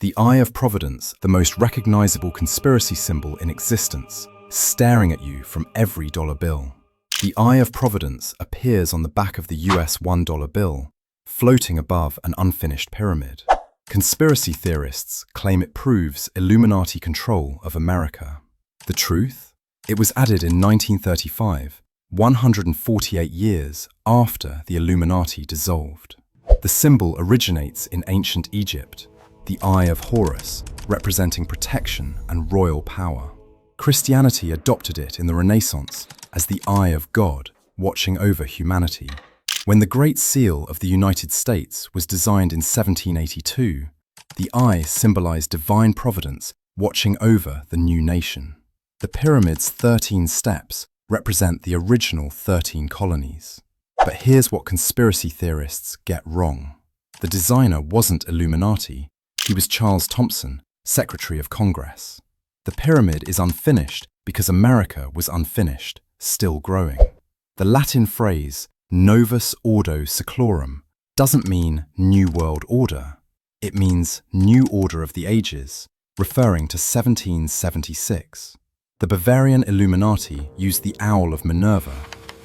The Eye of Providence, the most recognizable conspiracy symbol in existence, staring at you from every dollar bill. The Eye of Providence appears on the back of the US $1 bill, floating above an unfinished pyramid. Conspiracy theorists claim it proves Illuminati control of America. The truth? It was added in 1935, 148 years after the Illuminati dissolved. The symbol originates in ancient Egypt, the Eye of Horus, representing protection and royal power. Christianity adopted it in the Renaissance as the Eye of God, watching over humanity. When the Great Seal of the United States was designed in 1782, the eye symbolized divine providence watching over the new nation. The pyramid's 13 steps represent the original 13 colonies. But here's what conspiracy theorists get wrong. The designer wasn't Illuminati. He was Charles Thompson, Secretary of Congress. The pyramid is unfinished because America was unfinished, still growing. The Latin phrase Novus Ordo Seclorum doesn't mean New World Order. It means New Order of the Ages, referring to 1776. The Bavarian Illuminati used the Owl of Minerva,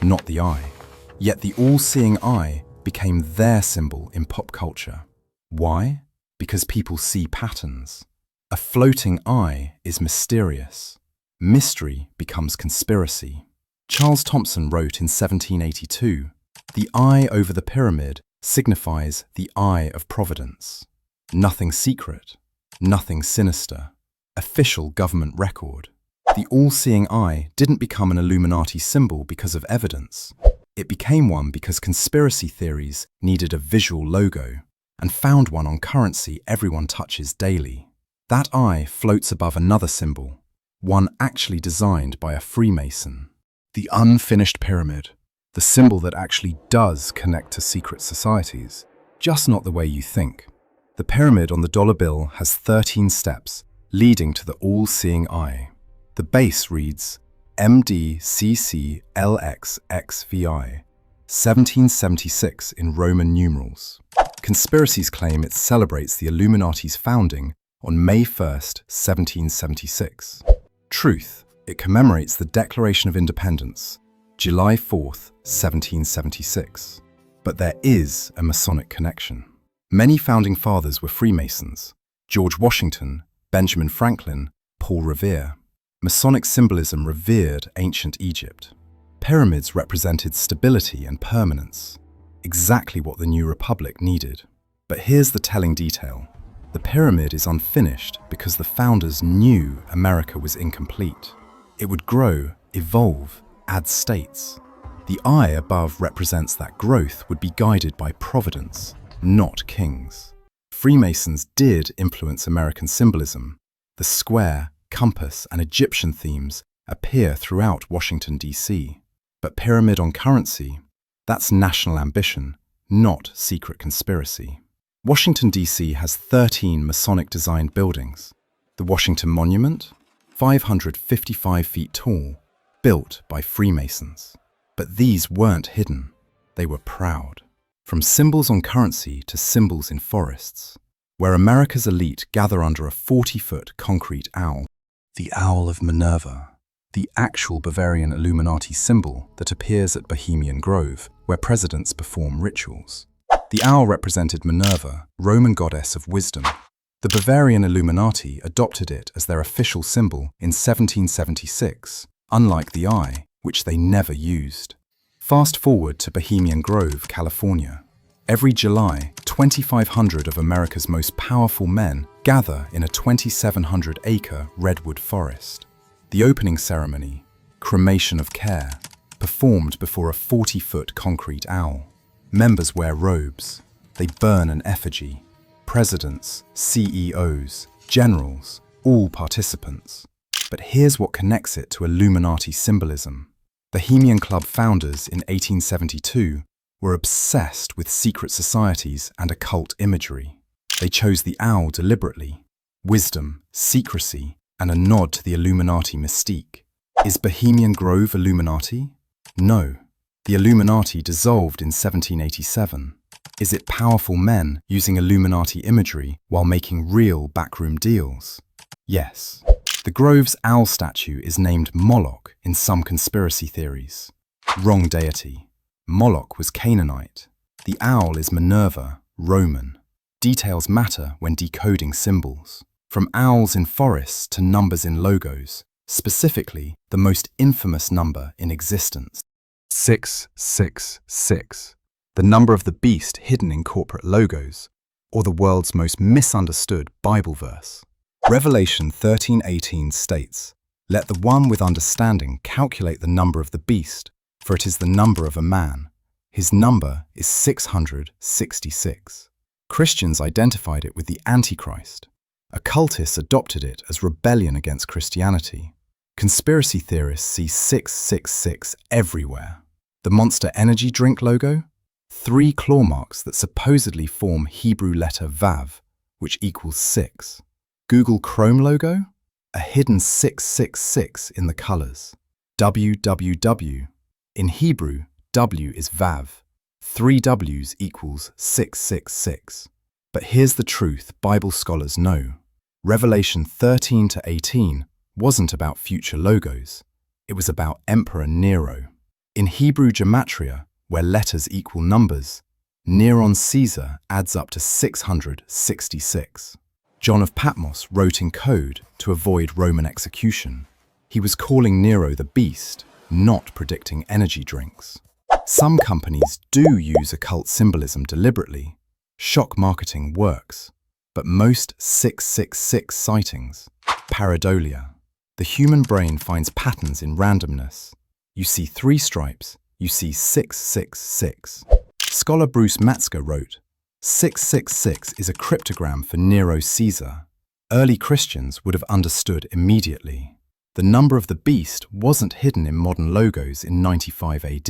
not the eye. Yet the all-seeing eye became their symbol in pop culture. Why? Because people see patterns. A floating eye is mysterious. Mystery becomes conspiracy. Charles Thompson wrote in 1782, "The eye over the pyramid signifies the Eye of Providence. Nothing secret, nothing sinister. Official government record." The all-seeing eye didn't become an Illuminati symbol because of evidence. It became one because conspiracy theories needed a visual logo and found one on currency everyone touches daily. That eye floats above another symbol, one actually designed by a Freemason. The unfinished pyramid, the symbol that actually does connect to secret societies, just not the way you think. The pyramid on the dollar bill has 13 steps, leading to the all-seeing eye. The base reads MDCCLXXVI, 1776 in Roman numerals. Conspiracies claim it celebrates the Illuminati's founding on May 1st, 1776. Truth, it commemorates the Declaration of Independence, July 4th, 1776. But there is a Masonic connection. Many founding fathers were Freemasons: George Washington, Benjamin Franklin, Paul Revere. Masonic symbolism revered ancient Egypt. Pyramids represented stability and permanence, exactly what the new republic needed. But here's the telling detail. The pyramid is unfinished because the founders knew America was incomplete. It would grow, evolve, add states. The eye above represents that growth would be guided by providence, not kings. Freemasons did influence American symbolism. The square, compass, and Egyptian themes appear throughout Washington, D.C. But pyramid on currency, that's national ambition, not secret conspiracy. Washington, D.C. has 13 Masonic-designed buildings. The Washington Monument, 555 feet tall, built by Freemasons. But these weren't hidden. They were proud. From symbols on currency to symbols in forests, where America's elite gather under a 40-foot concrete owl. The Owl of Minerva, the actual Bavarian Illuminati symbol that appears at Bohemian Grove, where presidents perform rituals. The owl represented Minerva, Roman goddess of wisdom. The Bavarian Illuminati adopted it as their official symbol in 1776, unlike the eye, which they never used. Fast forward to Bohemian Grove, California. Every July, 2,500 of America's most powerful men gather in a 2,700-acre redwood forest. The opening ceremony, cremation of care, performed before a 40-foot concrete owl. Members wear robes. They burn an effigy. Presidents, CEOs, generals, all participants. But here's what connects it to Illuminati symbolism. Bohemian Club founders in 1872 were obsessed with secret societies and occult imagery. They chose the owl deliberately. Wisdom, secrecy, and a nod to the Illuminati mystique. Is Bohemian Grove Illuminati? No. The Illuminati dissolved in 1787. Is it powerful men using Illuminati imagery while making real backroom deals? Yes. The Grove's owl statue is named Moloch in some conspiracy theories. Wrong deity. Moloch was Canaanite. The owl is Minerva, Roman. Details matter when decoding symbols. From owls in forests to numbers in logos, specifically the most infamous number in existence. 666. The number of the beast hidden in corporate logos, or the world's most misunderstood Bible verse. Revelation 13:18 states, "Let the one with understanding calculate the number of the beast, for it is the number of a man. His number is 666. Christians identified it with the Antichrist. Occultists adopted it as rebellion against Christianity. Conspiracy theorists see 666 everywhere. The Monster Energy drink logo? 3 claw marks that supposedly form Hebrew letter Vav, which equals 6. Google Chrome logo? A hidden 666 in the colors. www. In Hebrew, W is Vav. 3 W's equals 666. But here's the truth Bible scholars know. Revelation 13-18 wasn't about future logos. It was about Emperor Nero. In Hebrew gematria, where letters equal numbers, Neron Caesar adds up to 666. John of Patmos wrote in code to avoid Roman execution. He was calling Nero the beast, not predicting energy drinks. Some companies do use occult symbolism deliberately. Shock marketing works. But most 666 sightings, pareidolia. The human brain finds patterns in randomness. You see 3 stripes, you see 666. Scholar Bruce Metzger wrote, 666 is a cryptogram for Nero Caesar. Early Christians would have understood immediately. The number of the beast wasn't hidden in modern logos in 95 AD.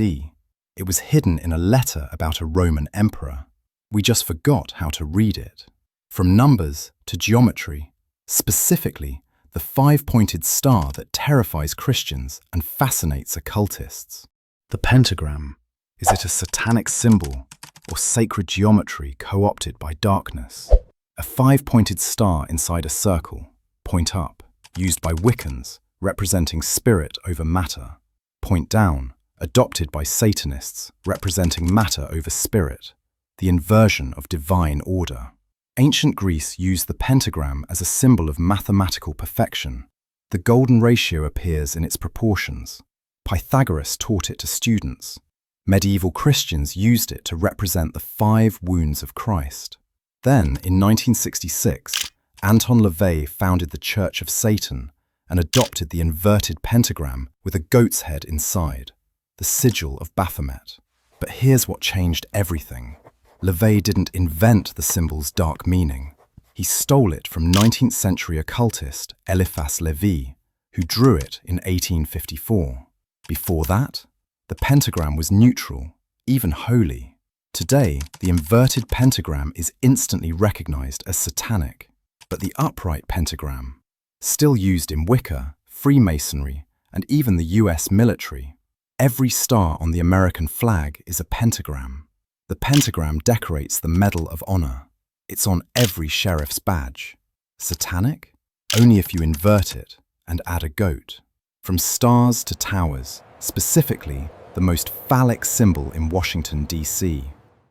It was hidden in a letter about a Roman emperor. We just forgot how to read it. From numbers to geometry, specifically the 5-pointed star that terrifies Christians and fascinates occultists. The pentagram. Is it a satanic symbol or sacred geometry co-opted by darkness? A 5-pointed star inside a circle, point up, used by Wiccans, representing spirit over matter. Point down, adopted by Satanists, representing matter over spirit. The inversion of divine order. Ancient Greece used the pentagram as a symbol of mathematical perfection. The golden ratio appears in its proportions. Pythagoras taught it to students. Medieval Christians used it to represent the 5 wounds of Christ. Then, in 1966, Anton LaVey founded the Church of Satan and adopted the inverted pentagram with a goat's head inside, the sigil of Baphomet. But here's what changed everything. LaVey didn't invent the symbol's dark meaning. He stole it from 19th century occultist Eliphas Levi, who drew it in 1854. Before that, the pentagram was neutral, even holy. Today, the inverted pentagram is instantly recognized as satanic. But the upright pentagram, still used in Wicca, Freemasonry, and even the US military. Every star on the American flag is a pentagram. The pentagram decorates the Medal of Honor. It's on every sheriff's badge. Satanic? Only if you invert it and add a goat. From stars to towers, specifically the most phallic symbol in Washington, D.C.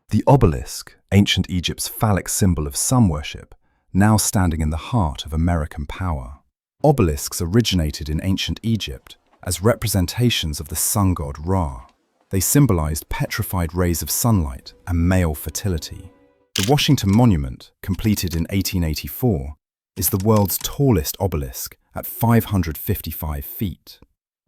The obelisk, ancient Egypt's phallic symbol of sun worship, now standing in the heart of American power. Obelisks originated in ancient Egypt as representations of the sun god Ra. They symbolized petrified rays of sunlight and male fertility. The Washington Monument, completed in 1884, is the world's tallest obelisk at 555 feet.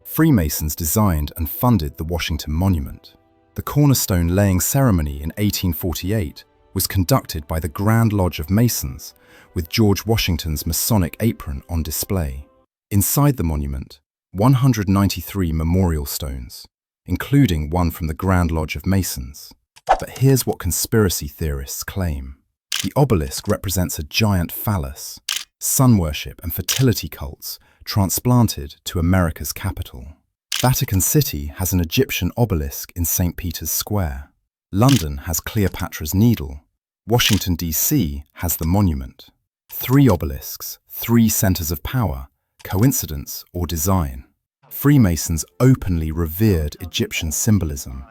Freemasons designed and funded the Washington Monument. The cornerstone laying ceremony in 1848 was conducted by the Grand Lodge of Masons, with George Washington's Masonic apron on display. Inside the monument, 193 memorial stones, including one from the Grand Lodge of Masons. But here's what conspiracy theorists claim. The obelisk represents a giant phallus, sun worship and fertility cults transplanted to America's capital. Vatican City has an Egyptian obelisk in St. Peter's Square. London has Cleopatra's Needle. Washington, D.C. has the monument. 3 obelisks, 3 centers of power. Coincidence or design? Freemasons openly revered Egyptian symbolism.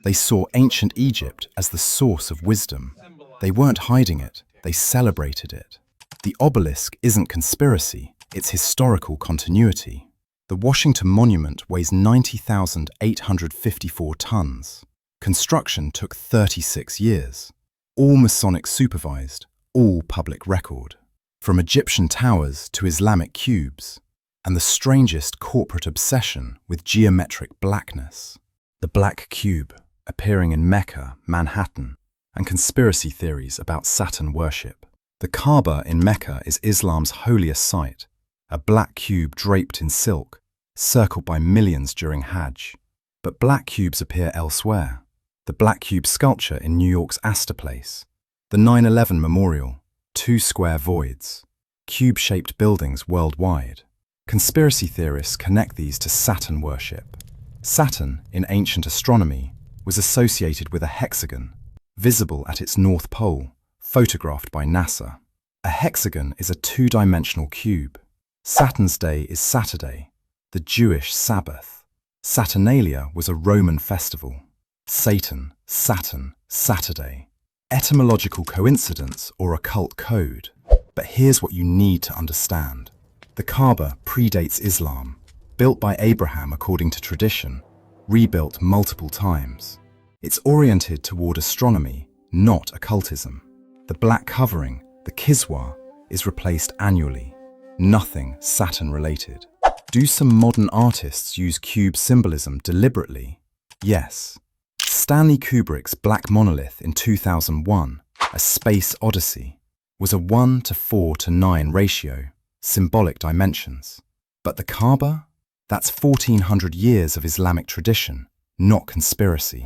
They saw ancient Egypt as the source of wisdom. They weren't hiding it, they celebrated it. The obelisk isn't conspiracy, it's historical continuity. The Washington Monument weighs 90,854 tons. Construction took 36 years. All Masonic supervised, all public record. From Egyptian towers to Islamic cubes, and the strangest corporate obsession with geometric blackness. The Black Cube, appearing in Mecca, Manhattan, and conspiracy theories about Saturn worship. The Kaaba in Mecca is Islam's holiest site, a black cube draped in silk, circled by millions during Hajj. But black cubes appear elsewhere. The Black Cube sculpture in New York's Astor Place, the 9/11 Memorial, 2 square voids, cube-shaped buildings worldwide. Conspiracy theorists connect these to Saturn worship. Saturn, in ancient astronomy, was associated with a hexagon, visible at its north pole, photographed by NASA. A hexagon is a 2-dimensional cube. Saturn's day is Saturday, the Jewish Sabbath. Saturnalia was a Roman festival. Satan, Saturn, Saturday. Etymological coincidence or occult code? But here's what you need to understand. The Kaaba predates Islam, built by Abraham according to tradition, rebuilt multiple times. It's oriented toward astronomy, not occultism. The black covering, the kiswa, is replaced annually. Nothing Saturn-related. Do some modern artists use cube symbolism deliberately? Yes. Stanley Kubrick's Black Monolith in 2001, A Space Odyssey, was a 1:4:9 ratio, symbolic dimensions. But the Kaaba? That's 1400 years of Islamic tradition, not conspiracy.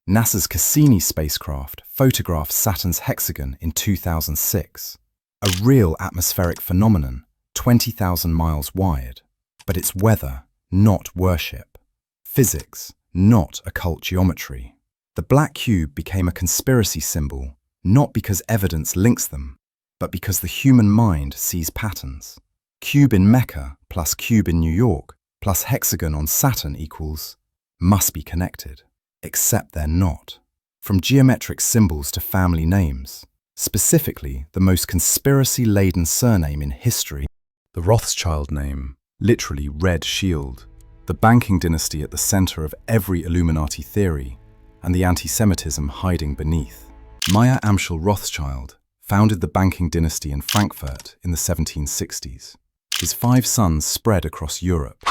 NASA's Cassini spacecraft photographed Saturn's hexagon in 2006, a real atmospheric phenomenon, 20,000 miles wide. But it's weather, not worship. Physics, not occult geometry. The black cube became a conspiracy symbol, not because evidence links them, but because the human mind sees patterns. Cube in Mecca plus cube in New York plus hexagon on Saturn equals must be connected. Except they're not. From geometric symbols to family names, specifically the most conspiracy-laden surname in history, the Rothschild name, literally red shield, the banking dynasty at the center of every Illuminati theory, and the anti-Semitism hiding beneath. Meyer Amschel Rothschild founded the banking dynasty in Frankfurt in the 1760s. His 5 sons spread across Europe: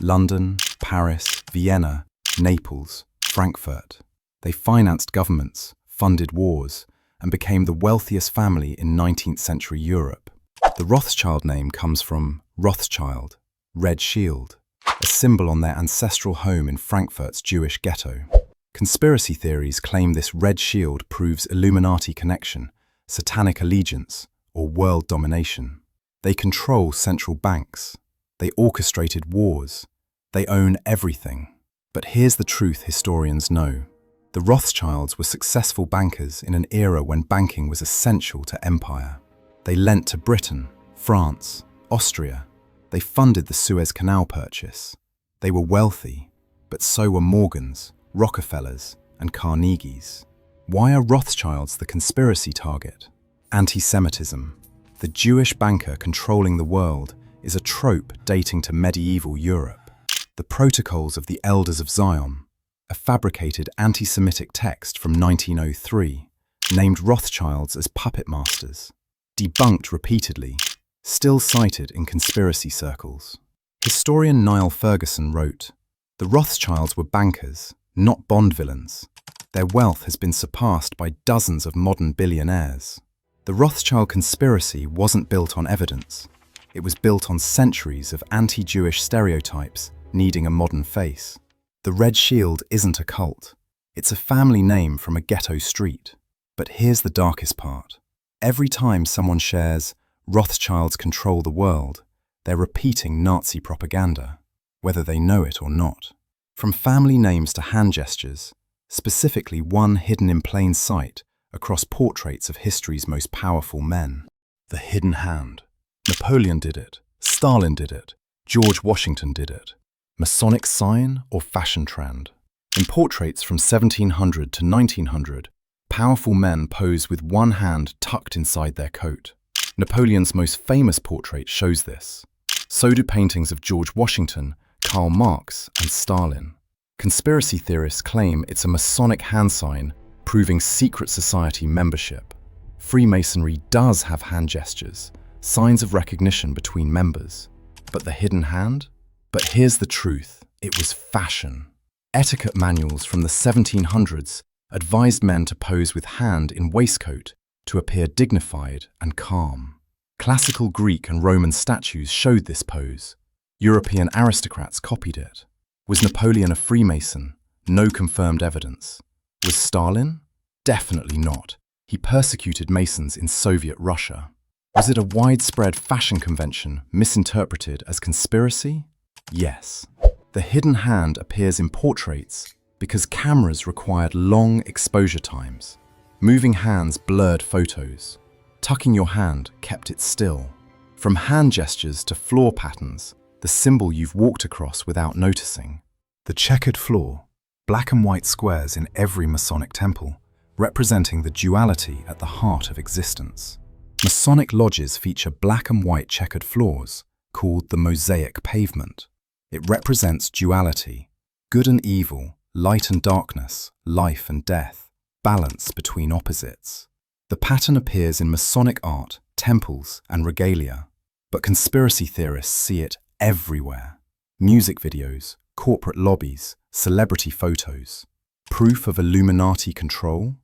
London, Paris, Vienna, Naples, Frankfurt. They financed governments, funded wars, and became the wealthiest family in 19th century Europe. The Rothschild name comes from Rothschild, red shield, a symbol on their ancestral home in Frankfurt's Jewish ghetto. Conspiracy theories claim this red shield proves Illuminati connection, satanic allegiance, or world domination. They control central banks. They orchestrated wars. They own everything. But here's the truth historians know. The Rothschilds were successful bankers in an era when banking was essential to empire. They lent to Britain, France, Austria. They funded the Suez Canal purchase. They were wealthy, but so were Morgans, Rockefellers, and Carnegies. Why are Rothschilds the conspiracy target? Anti-Semitism. The Jewish banker controlling the world is a trope dating to medieval Europe. The Protocols of the Elders of Zion, a fabricated anti-Semitic text from 1903, named Rothschilds as puppet masters, debunked repeatedly, still cited in conspiracy circles. Historian Niall Ferguson wrote, "The Rothschilds were bankers, not Bond villains. Their wealth has been surpassed by dozens of modern billionaires." The Rothschild conspiracy wasn't built on evidence. It was built on centuries of anti-Jewish stereotypes needing a modern face. The Red Shield isn't a cult. It's a family name from a ghetto street. But here's the darkest part. Every time someone shares, "Rothschilds control the world," they're repeating Nazi propaganda, whether they know it or not. From family names to hand gestures, specifically one hidden in plain sight across portraits of history's most powerful men. The hidden hand. Napoleon did it, Stalin did it, George Washington did it. Masonic sign or fashion trend? In portraits from 1700 to 1900, powerful men pose with one hand tucked inside their coat. Napoleon's most famous portrait shows this. So do paintings of George Washington, Karl Marx, and Stalin. Conspiracy theorists claim it's a Masonic hand sign, proving secret society membership. Freemasonry does have hand gestures, signs of recognition between members. But the hidden hand? But here's the truth, it was fashion. Etiquette manuals from the 1700s advised men to pose with hand in waistcoat to appear dignified and calm. Classical Greek and Roman statues showed this pose. European aristocrats copied it. Was Napoleon a Freemason? No confirmed evidence. Was Stalin? Definitely not. He persecuted Masons in Soviet Russia. Was it a widespread fashion convention misinterpreted as conspiracy? Yes. The hidden hand appears in portraits because cameras required long exposure times. Moving hands blurred photos. Tucking your hand kept it still. From hand gestures to floor patterns, the symbol you've walked across without noticing. The checkered floor, black and white squares in every Masonic temple, representing the duality at the heart of existence. Masonic lodges feature black and white checkered floors, called the mosaic pavement. It represents duality, good and evil, light and darkness, life and death, balance between opposites. The pattern appears in Masonic art, temples, and regalia, but conspiracy theorists see it everywhere. Music videos, corporate lobbies, celebrity photos. Proof of Illuminati control?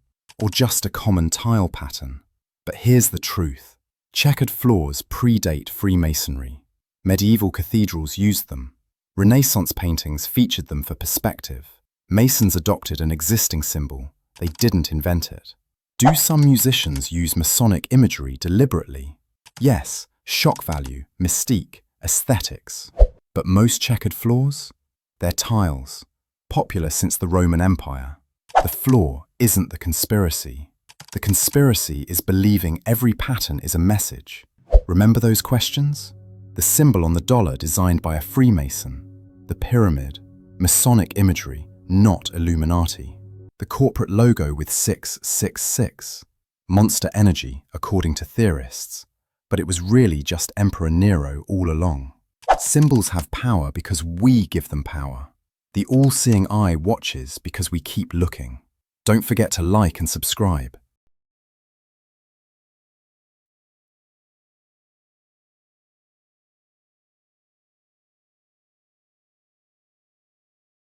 Or just a common tile pattern? But here's the truth. Checkered floors predate Freemasonry. Medieval cathedrals used them. Renaissance paintings featured them for perspective. Masons adopted an existing symbol. They didn't invent it. Do some musicians use Masonic imagery deliberately? Yes, shock value, mystique, aesthetics. But most checkered floors? They're tiles, popular since the Roman Empire. The floor isn't the conspiracy. The conspiracy is believing every pattern is a message. Remember those questions? The symbol on the dollar designed by a Freemason. The pyramid, Masonic imagery, not Illuminati. The corporate logo with 666. Monster energy, according to theorists. But it was really just Emperor Nero all along. Symbols have power because we give them power. The all-seeing eye watches because we keep looking. Don't forget to like and subscribe.